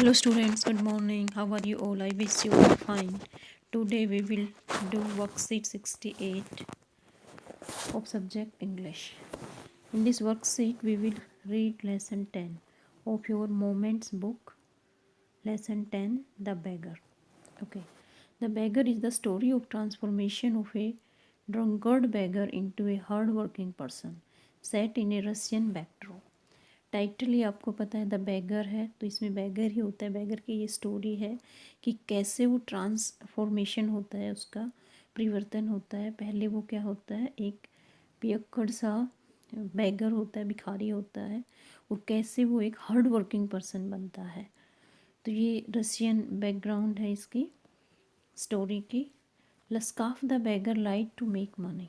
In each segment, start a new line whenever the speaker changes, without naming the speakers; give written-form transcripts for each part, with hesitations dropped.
Hello students, good morning. How are you all? I wish you all fine. Today we will do worksheet 68 of subject English. In this worksheet we will read lesson 10 of your moments book. Lesson 10, The Beggar. Okay. The Beggar is the story of transformation of a drunkard beggar into a hard-working person set in a Russian backdrop. Title ही आपको पता है the bagger है, तो इसमें bagger ही होता है। Bagger की ये स्टोरी है कि कैसे वो ट्रांसफॉर्मेशन होता है, उसका परिवर्तन होता है। पहले वो क्या होता है, एक पियक्कड़ सा बैगर होता है, भिखारी होता है, और कैसे वो एक हार्ड वर्किंग पर्सन बनता है। तो ये रशियन बैकग्राउंड है इसकी स्टोरी की। Lushkoff the beggar lied to make money.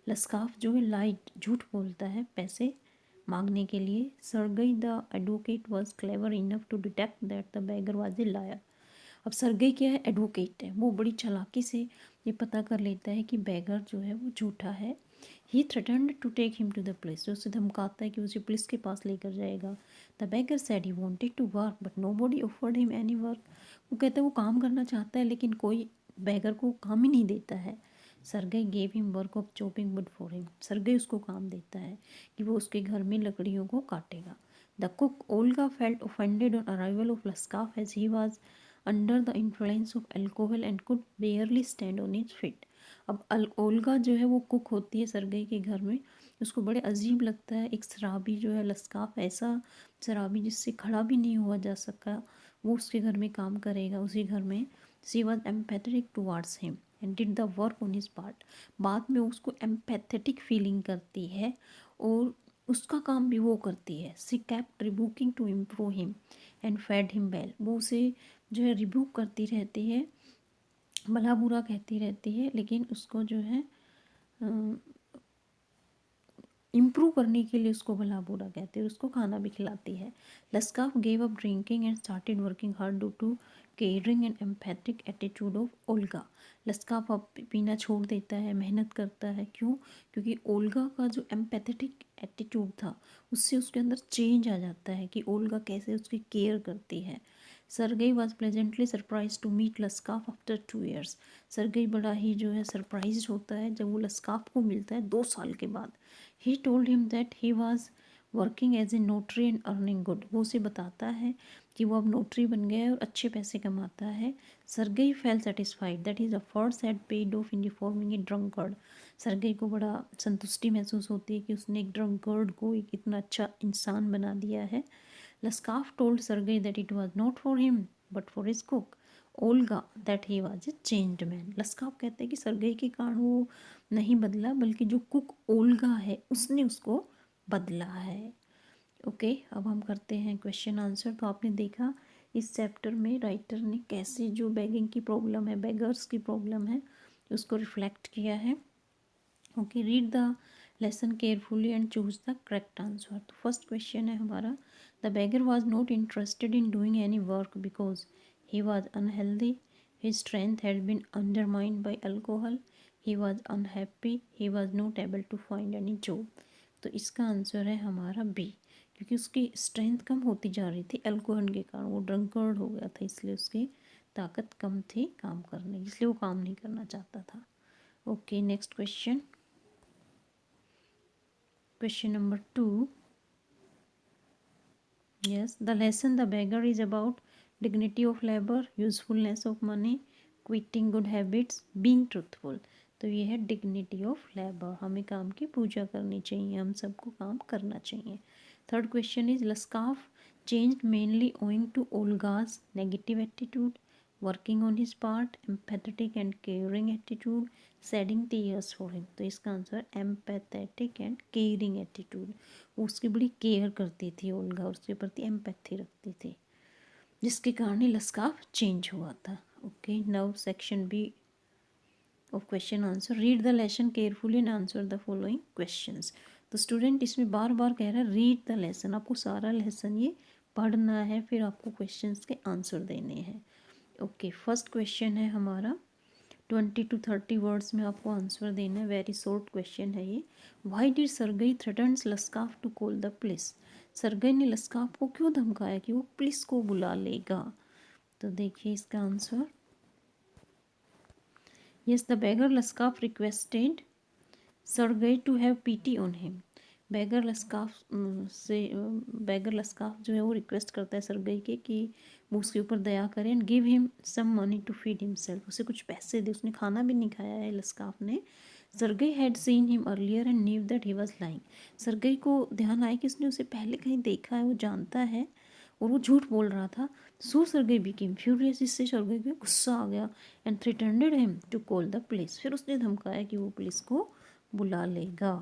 Lushkoff जो है लाइट झूठ बोलता है पैसे मांगने के लिए। Sergei the advocate was clever enough to detect that the beggar was a liar. अब सरगई क्या है, एडवोकेट है, वो बड़ी चालाकी से ये पता कर लेता है कि बैगर जो है वो झूठा है। He threatened to take him to the police, जो उसे धमकाता है कि उसे पुलिस के पास लेकर जाएगा। The beggar said he wanted to work but nobody offered him any work. वो कहता है वो काम करना चाहता है लेकिन कोई बैगर को काम ही नहीं देता है। Sergei gave him work of chopping would for him. Sergei उसको काम देता है कि वो उसके घर में लकड़ियों को काटेगा। The cook Olga felt offended on arrival of Lushkoff as he was under the influence of alcohol and could barely stand on his feet. अब ओल्गा जो है वो कुक होती है सरगई के घर में। उसको बड़े अजीब लगता है एक शराबी जो है लस्काफ, ऐसा शराबी जिससे खड़ा भी नहीं हुआ जा सका, वो उसके घर में काम करेगा उसी घर में। She was empathetic towards him and did the work on his part. बाद में उसको एम्पैथेटिक फीलिंग करती है और उसका काम भी वो करती है। She kept rebuking to improve him and fed him well. वो उसे जो है रिबुक करती रहती है, भला बुरा कहती रहती है, लेकिन उसको जो है इम्प्रूव करने के लिए उसको भला बुरा कहते हैं, उसको खाना भी खिलाती है। Lushkoff gave up drinking and started working hard due to caring and empathic attitude of Olga. Lushkoff अब पीना छोड़ देता है, मेहनत करता है। क्यों? क्योंकि ओल्गा का जो एम्पैथेटिक एटीट्यूड था उससे उसके अंदर चेंज आ जाता है कि ओल्गा कैसे उसकी केयर करती है। Sergei was pleasantly surprised to meet Lushkoff after 2 years। Sergei बड़ा ही जो है सरप्राइज होता है जब वो लस्काफ को मिलता है 2 साल के बाद। He told him that he was working as a notary and earning good. वो उसे बताता है कि वो अब नोटरी बन गया है और अच्छे पैसे कमाता है। Sergei fail satisfied that his efforts had paid of in reforming A drunkard. Sergei को बड़ा संतुष्टि महसूस होती है कि उसने एक ड्रंकर्ड को एक इतना अच्छा इंसान बना दिया है। Lushkoff told Sergei that it was not for him but for his cook Olga that he was a changed man. Lushkoff कहते हैं कि सरगई के कारण वो नहीं बदला, बल्कि जो कुक ओल्गा है उसने उसको बदला है। ओके, अब हम करते हैं क्वेश्चन आंसर। तो आपने देखा इस चैप्टर में राइटर ने कैसे जो बैगिंग की प्रॉब्लम है, बेगर्स की प्रॉब्लम है, उसको रिफ्लेक्ट किया है। Okay, read the lesson carefully and choose the correct answer. तो फर्स्ट क्वेश्चन है हमारा, the beggar was not interested in doing any work because he was unhealthy, his strength had been undermined by alcohol, he was unhappy, he was not able to find any job। तो इसका answer है हमारा B, क्योंकि उसकी strength कम होती जा रही थी अल्कोहल के कारण, वो ड्रंकर्ड हो गया था, इसलिए उसकी ताकत कम थी काम करने, इसलिए वो काम नहीं करना चाहता था। Okay, next question, question number 2। Yes, the lesson the beggar is about dignity of labor, usefulness of money, quitting good habits, being truthful। तो ये है डिग्निटी ऑफ लेबर, हमें काम की पूजा करनी चाहिए, हम सबको काम करना चाहिए। Third question is Lushkoff changed mainly owing to Olga's negative attitude, working on his part, empathetic and caring attitude, shedding tears for him. तो इसका answer empathetic and caring attitude. वो उसकी बड़ी केयर करती थी ओल्गा, उसके प्रति एम्पैथी रखती थी, जिसके कारण ही लस्काफ चेंज हुआ था। Okay, now section B of question answer, read the lesson carefully and answer the following questions. तो स्टूडेंट इसमें बार बार कह रहा है रीड द लेसन, आपको सारा लेसन ये पढ़ना है, फिर आपको क्वेश्चंस के आंसर देने हैं। ओके, फर्स्ट क्वेश्चन है हमारा 20 to 30 वर्ड्स में आपको आंसर देना है, वेरी शॉर्ट क्वेश्चन है ये। Why did Sergei threatens Lushkoff to call the police. Sergei ने लस्काफ को क्यों धमकाया कि वो पुलिस को बुला लेगा? तो देखिए इसका answer, yes the beggar Lushkoff requested Sergei to have pity on him. Beggar Lushkoff beggar Lushkoff जो है वो रिक्वेस्ट करता है सरगई के कि वो उसके ऊपर दया करें and give him some money to feed himself, उसे कुछ पैसे दे, उसने खाना भी नहीं खाया है लस्काफ ने। Sergei had seen him earlier and knew that he was lying. Sergei को ध्यान आया कि उसने उसे पहले कहीं देखा है, वो जानता है और वो झूठ बोल रहा था। सो सरगई बिकेम फ्यूरियस, इससे सरगई को गुस्सा आ गया and threatened him to call the police, फिर उसने धमकाया कि वो पुलिस को बुला लेगा।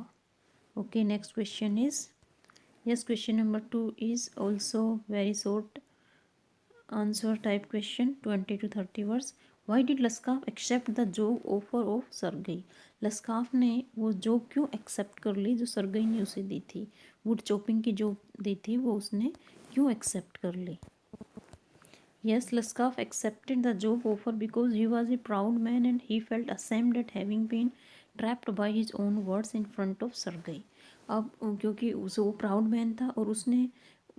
Okay, next question is, yes, question number 2 is also very short answer type question, 20 to 30 words. Why did Lushkoff accept the job offer of Sergei? Lushkoff ने वो जॉब क्यों एक्सेप्ट कर ली जो सरगई ने उसे दी थी? वुड चॉपिंग की job दी थी, वो उसने क्यों एक्सेप्ट कर ली? Yes, Laskaf accepted the job offer because he was a proud man and he felt ashamed at having been trapped by his own words in front of Sergei. अब क्योंकि वो proud man था और उसने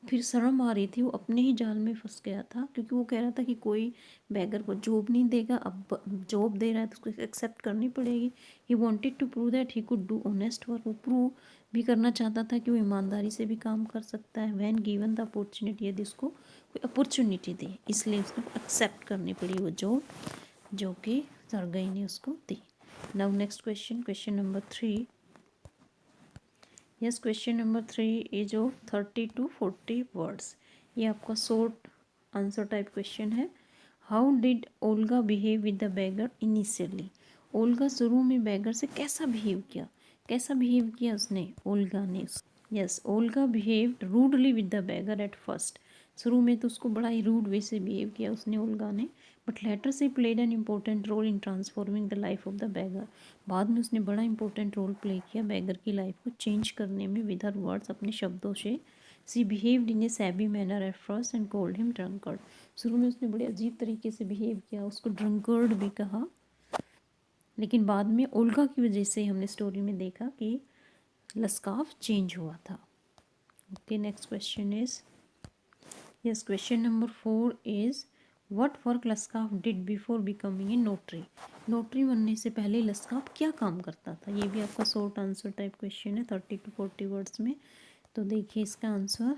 फिर शर्म आ रही थी, वो अपने ही जाल में फंस गया था क्योंकि वो कह रहा था कि कोई बैगर को जॉब नहीं देगा, अब जॉब दे रहा है तो उसको एक्सेप्ट करनी पड़ेगी। He wanted to prove that he could do honest work, वो प्रूव भी करना चाहता था कि वो ईमानदारी से भी काम कर सकता है। वैन गिवन द अपॉर्चुनिटी, यदि उसको कोई अपॉर्चुनिटी दी, इसलिए उसको एक्सेप्ट करनी पड़ी वो जॉब जो कि सरगई ने उसको दी। Now next question, question number 3। Yes, question number 3 is of 30 to 40 words. ये आपका शॉर्ट आंसर टाइप क्वेश्चन है। How did Olga behave with the beggar initially? Olga शुरू में बैगर से कैसा बिहेव किया? कैसा बिहेव किया उसने, ओल्गा ने? Yes, Olga behaved rudely with the bagger at first. शुरू में तो उसको बड़ा ही रूड वे से बिहेव किया उसने, ओल्गा ने। बट लेटर से played an important role in transforming the life of the beggar. बाद में उसने बड़ा इंपॉर्टेंट रोल प्ले किया बैगर की लाइफ को चेंज करने में विद हर वर्ड्स, अपने शब्दों से। She behaved in a shabby manner at first and called him drunkard. शुरू में उसने बड़े अजीब तरीके से बिहेव किया, उसको ड्रंकर्ड भी कहा, लेकिन बाद में ओल्गा की वजह से हमने स्टोरी में देखा कि लस्काफ चेंज हुआ था। Okay, next question is, yes, question number 4 is what work Lushkoff did before becoming a notary? Notary बनने से पहले लस्काफ क्या काम करता था? ये भी आपका शॉर्ट आंसर टाइप क्वेश्चन है 30 to 40 वर्ड्स में। तो देखिए इसका answer,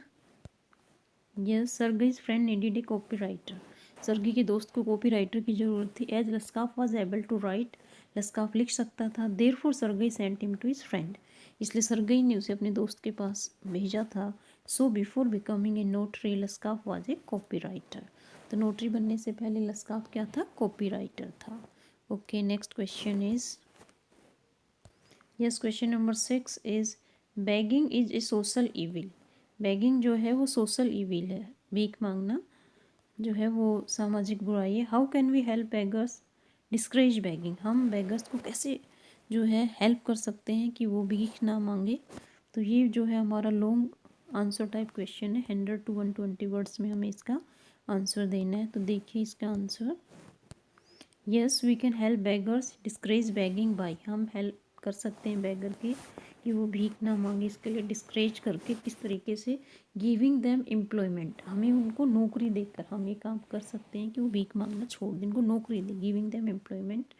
yes, Sergei's friend needed a copywriter. Sergei के दोस्त को कॉपी राइटर की ज़रूरत थी। As Lushkoff was able to write, Lushkoff लिख सकता था। Therefore Sergei sent him to his friend, इसलिए सरगई ने उसे अपने दोस्त के पास भेजा था। So before becoming a notary Lushkoff was a copywriter. तो नोटरी बनने से पहले लस्काफ क्या था? कॉपी राइटर था। Okay, next question is, yes, question number 6 is begging is a social evil. Begging जो है वो सोशल इविल है, भीख मांगना जो है वो सामाजिक बुराई है। How can we help beggars discourage begging? हम बेगर्स को कैसे जो है हेल्प कर सकते हैं कि वो भीख ना मांगे? तो ये जो है हमारा लॉन्ग आंसर टाइप क्वेश्चन है, 100 to 120 वर्ड्स में हमें इसका आंसर देना है। तो देखिए इसका answer, yes, we can help beggars discourage begging by, हम हेल्प कर सकते हैं बेगर की कि वो भीख ना मांगे, इसके लिए डिस्करेज करके किस तरीके से, गिविंग देम एम्प्लॉयमेंट, हमें उनको नौकरी देकर हम ये काम कर सकते हैं कि वो भीख मांगना छोड़ दें, उनको नौकरी दें, giving them employment.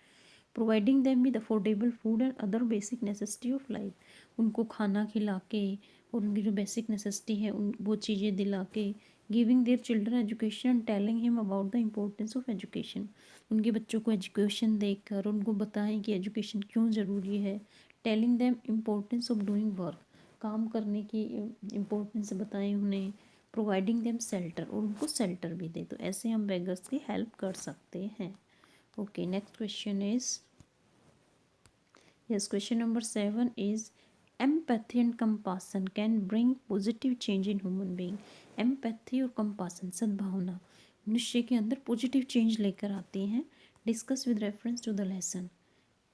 Providing them with affordable food and other basic necessity of life, उनको खाना खिला के और उनकी जो बेसिक नेसेसिटी है उन वो चीज़ें दिला के। Giving their children education and telling him about the importance of education, उनके बच्चों को एजुकेशन देकर उनको बताएं कि एजुकेशन क्यों ज़रूरी है। Telling them importance of doing work, काम करने की इम्पोर्टेंस बताएं उन्हें। प्रोवाइडिंग देम शेल्टर, और उनको शेल्टर भी दे। तो ऐसे हम बेगर्स की हेल्प कर सकते हैं। Okay, next question is, yes, question number 7 is empathy and compassion can bring positive change in human being। empathy और compassion, सद्भावना, मनुष्य के अंदर पॉजिटिव चेंज लेकर आती हैं। Discuss with reference to the lesson,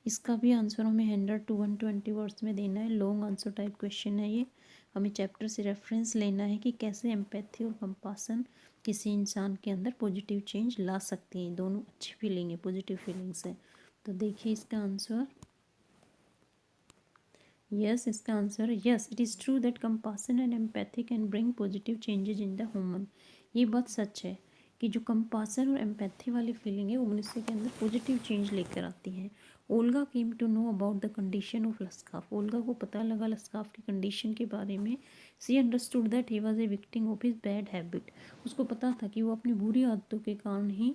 इसका भी आंसर हमें 100 to 120 वर्ड्स में देना है। लॉन्ग आंसर टाइप क्वेश्चन है ये, हमें चैप्टर से रेफरेंस लेना है कि कैसे एम्पैथी और कंपासन किसी इंसान के अंदर पॉजिटिव चेंज ला सकती हैं। दोनों अच्छी फीलिंग है, पॉजिटिव फीलिंग्स है। तो देखिए इसका आंसर, यस, इसका आंसर है yes. It is true that compassion and empathy can bring positive changes in the human. ये बात सच है कि जो कंपासन और एम्पैथी वाली फीलिंग है वो मनुष्य के अंदर पॉजिटिव चेंज लेकर आती है। Olga came to know about the condition of Laskaf. Olga को पता लगा लस्काफ की कंडीशन के बारे में। She understood that he was a victim of his bad habit. उसको पता था कि वो अपनी बुरी आदतों के कारण ही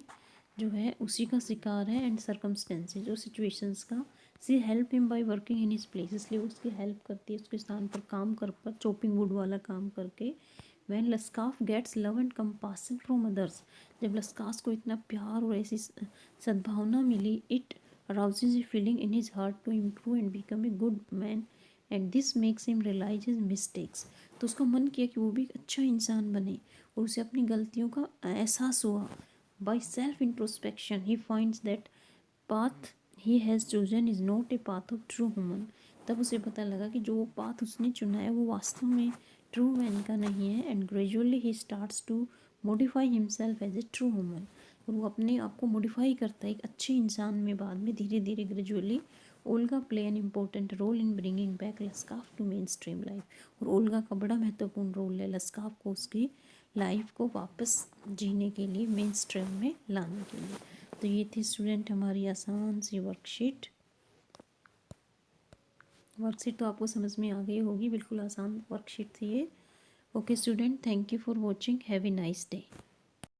जो है उसी का शिकार है, एंड सर्कमस्टेंसेज और सिचुएशंस का। She help him by working in his place. इसलिए उसकी हेल्प करती है उसके स्थान पर काम कर चॉपिंग वुड वाला काम करके। When Laskaf gets love and compassion from others. जब लस्कास को इतना प्यार और ऐसी सद्भावना मिली, it arouses a feeling in his heart to improve and become a good man, and this makes him realise his mistakes. तो उसका मन किया कि वो भी एक अच्छा इंसान बने और उसे अपनी गलतियों का एहसास हुआ। By self introspection he finds that path he has chosen is not a path of true human. तब उसे पता लगा कि जो वो पाथ उसने चुना है वो वास्तव में ट्रू मैन का नहीं है। And gradually he starts to modify himself as a true human. और वो अपने आप को मॉडिफाई करता है एक अच्छे इंसान में बाद में, धीरे धीरे gradually. Olga play an important role in bringing back Laskaf to main stream life. और ओल्गा का बड़ा महत्वपूर्ण रोल है लस्काफ को उसकी लाइफ को वापस जीने के लिए, मेन स्ट्रीम में लाने के लिए। तो ये थी स्टूडेंट हमारी आसान सी वर्कशीट। वर्कशीट तो आपको समझ में आ गई होगी, बिल्कुल आसान वर्कशीट थी ये। Okay student, thank you for watching, have a nice day.